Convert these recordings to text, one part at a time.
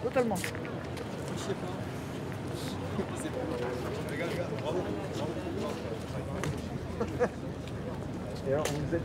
totalement. Je sais pas. Regarde, bravo. Et alors, vous êtes...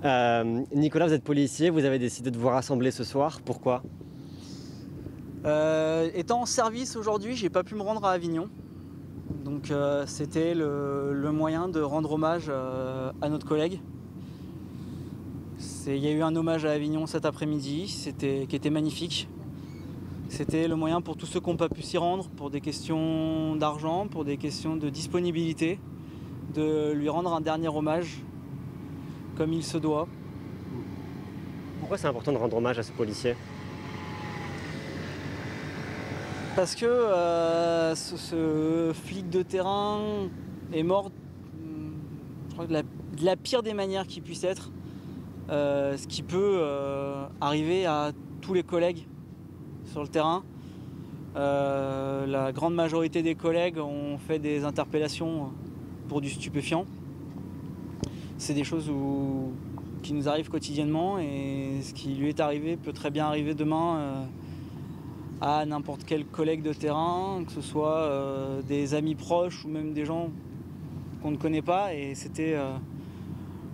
Nicolas, vous êtes policier, vous avez décidé de vous rassembler ce soir. Pourquoi? Étant en service aujourd'hui, j'ai pas pu me rendre à Avignon. Donc c'était le moyen de rendre hommage à notre collègue. Il y a eu un hommage à Avignon cet après-midi, qui était magnifique. C'était le moyen pour tous ceux qui n'ont pas pu s'y rendre, pour des questions d'argent, pour des questions de disponibilité, de lui rendre un dernier hommage comme il se doit. Pourquoi c'est important de rendre hommage à ce policier? Parce que ce flic de terrain est mort, je crois, de la pire des manières qui puisse être, ce qui peut arriver à tous les collègues sur le terrain. La grande majorité des collègues ont fait des interpellations pour du stupéfiant. C'est des choses qui nous arrivent quotidiennement, et ce qui lui est arrivé peut très bien arriver demain à n'importe quel collègue de terrain, que ce soit des amis proches ou même des gens qu'on ne connaît pas. Et c'était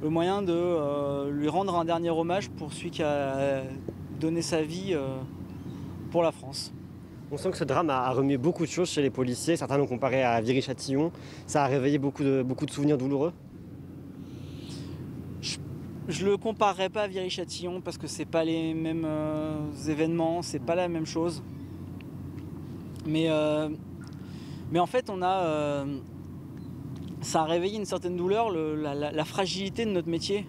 le moyen de lui rendre un dernier hommage pour celui qui a donné sa vie pour la France. On sent que ce drame a remué beaucoup de choses chez les policiers. Certains l'ont comparé à Viry-Châtillon. Ça a réveillé beaucoup de souvenirs douloureux. Je le comparerai pas à Viry-Châtillon parce que c'est pas les mêmes événements, c'est pas la même chose. Mais en fait, ça a réveillé une certaine douleur, la fragilité de notre métier.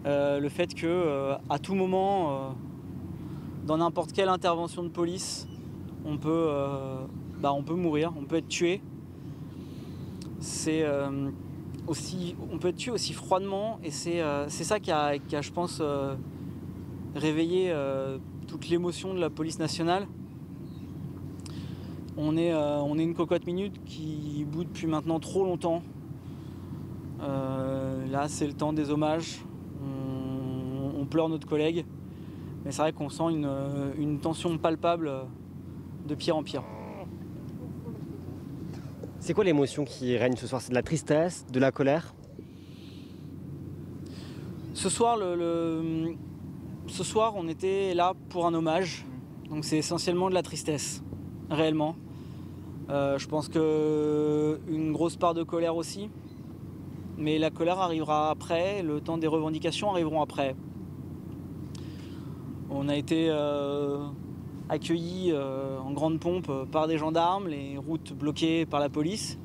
Le fait que à tout moment, dans n'importe quelle intervention de police, on peut mourir, on peut être tué. On peut être tué aussi froidement, et c'est ça qui a, je pense, réveillé toute l'émotion de la police nationale. On est une cocotte minute qui bout depuis maintenant trop longtemps. Là, c'est le temps des hommages. On pleure notre collègue, mais c'est vrai qu'on sent une tension palpable de pire en pire. C'est quoi l'émotion qui règne ce soir? C'est de la tristesse, de la colère? Ce soir, on était là pour un hommage, donc c'est essentiellement de la tristesse, réellement. Je pense qu'une grosse part de colère aussi, mais la colère arrivera après, le temps des revendications arriveront après. On a été accueillis en grande pompe par des gendarmes, les routes bloquées par la police.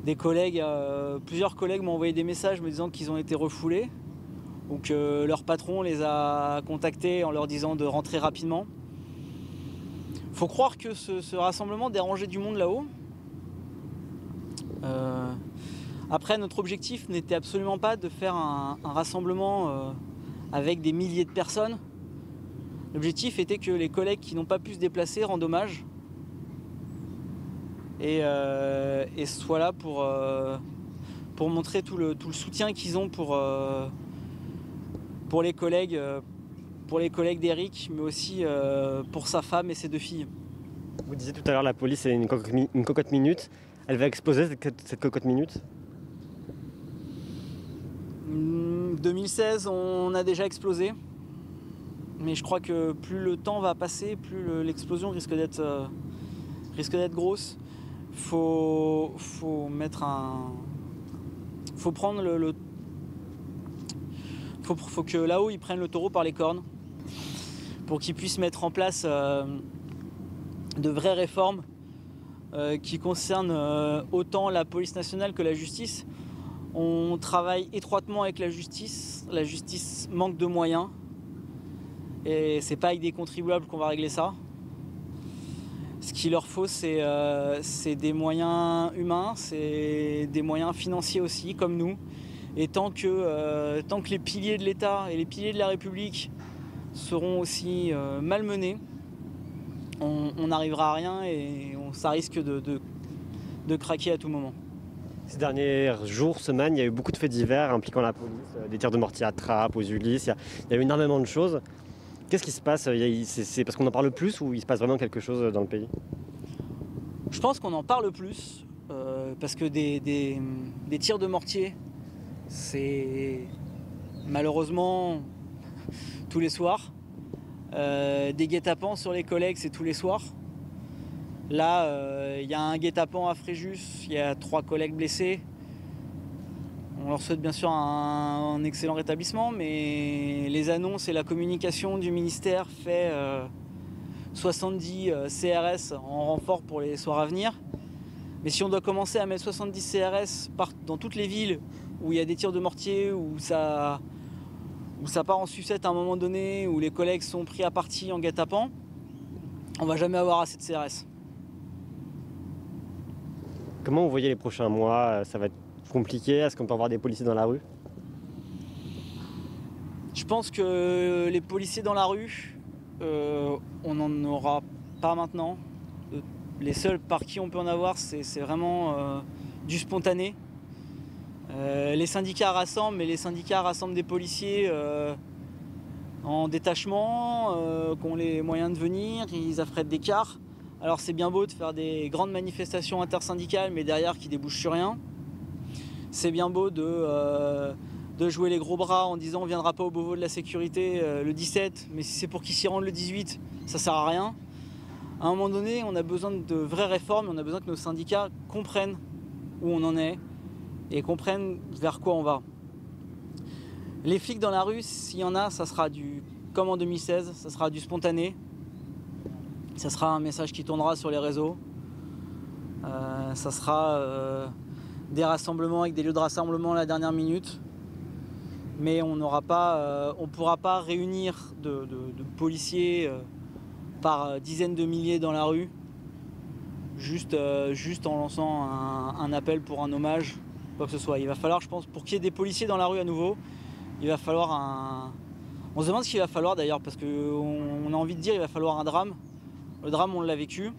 Plusieurs collègues m'ont envoyé des messages me disant qu'ils ont été refoulés, ou que leur patron les a contactés en leur disant de rentrer rapidement. Faut croire que ce rassemblement dérangeait du monde là-haut. Après, notre objectif n'était absolument pas de faire un rassemblement avec des milliers de personnes. L'objectif était que les collègues qui n'ont pas pu se déplacer rendent hommage et soient là pour montrer tout le soutien qu'ils ont pour les collègues d'Éric, mais aussi pour sa femme et ses 2 filles. Vous disiez tout à l'heure, la police est une cocotte minute. Elle va exploser cette cocotte minute? 2016, on a déjà explosé. Mais je crois que plus le temps va passer, plus l'explosion risque d'être grosse. Faut prendre faut que là-haut ils prennent le taureau par les cornes pour qu'ils puissent mettre en place de vraies réformes qui concernent autant la police nationale que la justice. On travaille étroitement avec la justice manque de moyens. Et c'est pas avec des contribuables qu'on va régler ça. Ce qu'il leur faut, c'est des moyens humains, c'est des moyens financiers aussi, comme nous. Et tant que les piliers de l'État et les piliers de la République seront aussi malmenés, on n'arrivera à rien, et ça risque de craquer à tout moment. Ces derniers jours, semaines, il y a eu beaucoup de faits divers impliquant la police, des tirs de mortier à Trappes, aux Ulysses, il y a eu énormément de choses. Qu'est-ce qui se passe? C'est parce qu'on en parle plus, ou il se passe vraiment quelque chose dans le pays? Je pense qu'on en parle plus, parce que des tirs de mortier, c'est malheureusement tous les soirs. Des guet-apens sur les collègues, c'est tous les soirs. Là, il y a un guet-apens à Fréjus, il y a 3 collègues blessés. On leur souhaite bien sûr un excellent rétablissement, mais les annonces et la communication du ministère fait 70 CRS en renfort pour les soirs à venir. Mais si on doit commencer à mettre 70 CRS dans toutes les villes où il y a des tirs de mortier, où ça part en sucette à un moment donné, où les collègues sont pris à partie en guet-apens, on va jamais avoir assez de CRS. Comment vous voyez les prochains mois? Ça va être compliqué? Est-ce qu'on peut avoir des policiers dans la rue? Je pense que les policiers dans la rue, on n'en aura pas maintenant. Les seuls par qui on peut en avoir, c'est vraiment du spontané. Les syndicats rassemblent, mais les syndicats rassemblent des policiers en détachement, qui ont les moyens de venir, ils affrètent des cars. Alors c'est bien beau de faire des grandes manifestations intersyndicales, mais derrière qui débouchent sur rien. C'est bien beau de jouer les gros bras en disant on ne viendra pas au Beauvau de la sécurité le 17, mais si c'est pour qu'ils s'y rendent le 18, ça sert à rien. À un moment donné, on a besoin de vraies réformes, on a besoin que nos syndicats comprennent où on en est et comprennent vers quoi on va. Les flics dans la rue, s'il y en a, ça sera comme en 2016, ça sera du spontané. Ça sera un message qui tournera sur les réseaux. Ça sera des rassemblements avec des lieux de rassemblement à la dernière minute. Mais on pourra pas réunir de policiers par dizaines de milliers dans la rue, juste en lançant un appel pour un hommage, quoi que ce soit. Il va falloir, je pense, pour qu'il y ait des policiers dans la rue à nouveau, il va falloir On se demande ce qu'il va falloir d'ailleurs, parce qu'on a envie de dire il va falloir un drame. Le drame, on l'a vécu.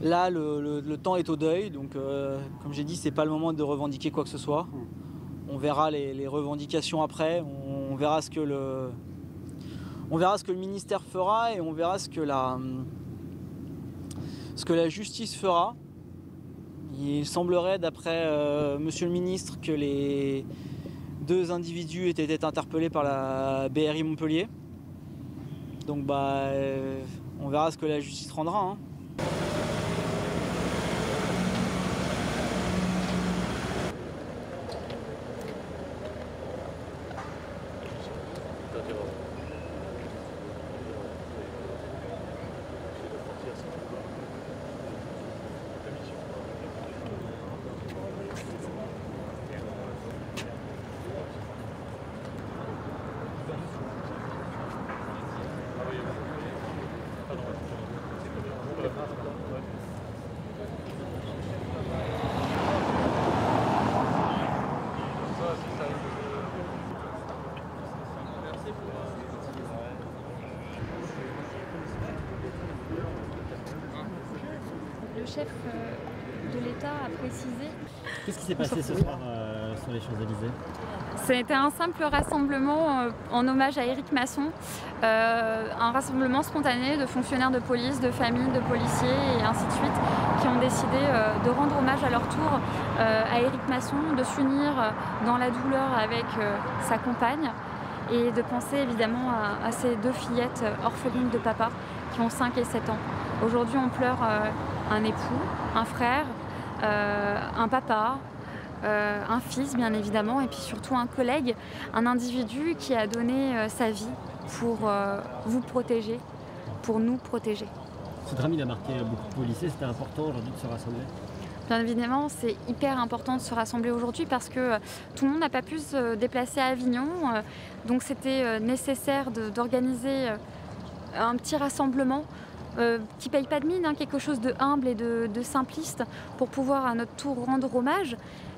Là, le temps est au deuil, donc comme j'ai dit, c'est pas le moment de revendiquer quoi que ce soit. On verra les revendications après, on verra ce que le ministère fera et on verra ce que la justice fera. Il semblerait, d'après monsieur le ministre, que les 2 individus aient été interpellés par la BRI Montpellier. Donc on verra ce que la justice rendra. Hein. Le chef de l'État a précisé. Qu'est-ce qui s'est passé ce soir sur les Champs-Élysées? Ça a été un simple rassemblement en hommage à Éric Masson, un rassemblement spontané de fonctionnaires de police, de familles, de policiers et ainsi de suite, qui ont décidé de rendre hommage à leur tour à Éric Masson, de s'unir dans la douleur avec sa compagne et de penser évidemment à ces 2 fillettes orphelines de papa qui ont 5 et 7 ans. Aujourd'hui, on pleure un époux, un frère, un papa, un fils bien évidemment, et puis surtout un collègue, un individu qui a donné sa vie pour vous protéger, pour nous protéger. Ce drame, il a marqué beaucoup de policiers, c'était important aujourd'hui de se rassembler? Bien évidemment, c'est hyper important de se rassembler aujourd'hui parce que tout le monde n'a pas pu se déplacer à Avignon, donc c'était nécessaire d'organiser un petit rassemblement qui ne paye pas de mine, hein, quelque chose de humble et de simpliste pour pouvoir à notre tour rendre hommage.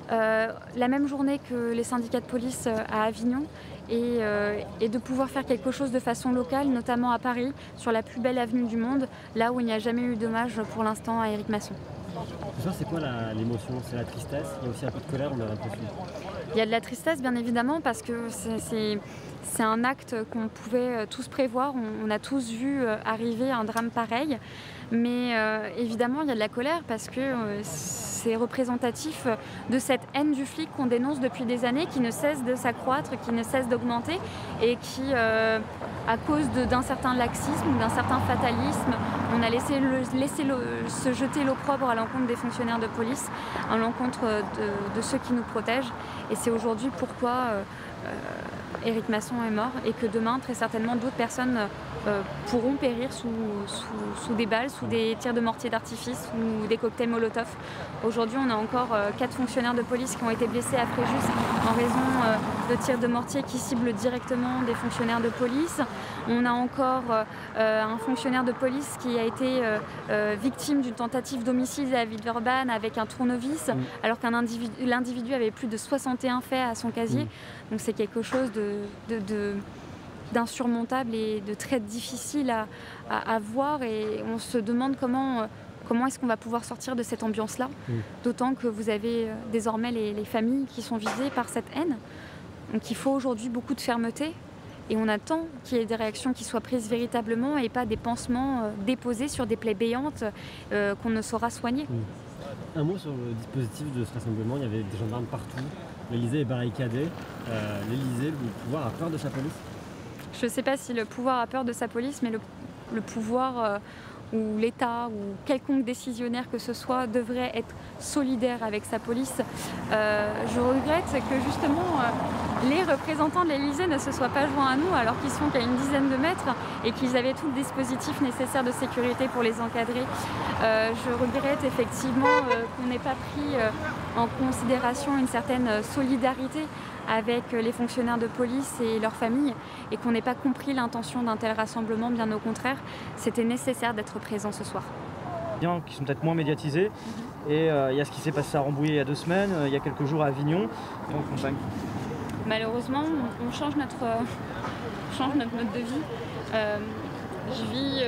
La même journée que les syndicats de police à Avignon et de pouvoir faire quelque chose de façon locale, notamment à Paris, sur la plus belle avenue du monde, là où il n'y a jamais eu d'hommage pour l'instant à Éric Masson. Ce soir, c'est quoi l'émotion? C'est la tristesse? Il y a aussi un peu de colère, on a l'impression. Il y a de la tristesse bien évidemment parce que c'est un acte qu'on pouvait tous prévoir, on a tous vu arriver un drame pareil, mais évidemment il y a de la colère parce que c'est représentatif de cette haine du flic qu'on dénonce depuis des années, qui ne cesse de s'accroître, qui ne cesse d'augmenter et qui, à cause d'un certain laxisme ou d'un certain fatalisme, on a laissé se jeter l'opprobre à l'encontre des fonctionnaires de police, à l'encontre de ceux qui nous protègent. Et c'est aujourd'hui pourquoi Éric Masson est mort et que demain, très certainement, d'autres personnes pourront périr sous des balles, sous des tirs de mortier d'artifice ou des cocktails Molotov. Aujourd'hui, on a encore 4 fonctionnaires de police qui ont été blessés à Fréjus en raison de tirs de mortier qui ciblent directement des fonctionnaires de police. On a encore un fonctionnaire de police qui a été victime d'une tentative d'homicide à Villeurbanne avec un tournevis, alors qu'un l'individu avait plus de 61 faits à son casier. Donc c'est quelque chose d'insurmontable et de très difficile à voir, et on se demande comment est-ce qu'on va pouvoir sortir de cette ambiance-là, d'autant que vous avez désormais les familles qui sont visées par cette haine. Donc il faut aujourd'hui beaucoup de fermeté, et on attend qu'il y ait des réactions qui soient prises véritablement et pas des pansements déposés sur des plaies béantes qu'on ne saura soigner. Un mot sur le dispositif de ce rassemblement, il y avait des gendarmes partout, l'Élysée est barricadé, l'Élysée, le pouvoir a peur de sa police? Je ne sais pas si le pouvoir a peur de sa police, mais le pouvoir ou l'État ou quelconque décisionnaire que ce soit devrait être solidaire avec sa police. Je regrette que justement les représentants de l'Élysée ne se soient pas joints à nous alors qu'ils sont qu'à une dizaine de mètres et qu'ils avaient tout le dispositif nécessaire de sécurité pour les encadrer. Je regrette effectivement qu'on n'ait pas pris en considération une certaine solidarité avec les fonctionnaires de police et leurs familles, et qu'on n'ait pas compris l'intention d'un tel rassemblement. Bien au contraire, c'était nécessaire d'être présent ce soir. Qui sont peut-être moins médiatisés, et il y a ce qui s'est passé à Rambouillet il y a 2 semaines, il y a quelques jours à Avignon et en campagne. Malheureusement, on change notre mode de vie. Je vis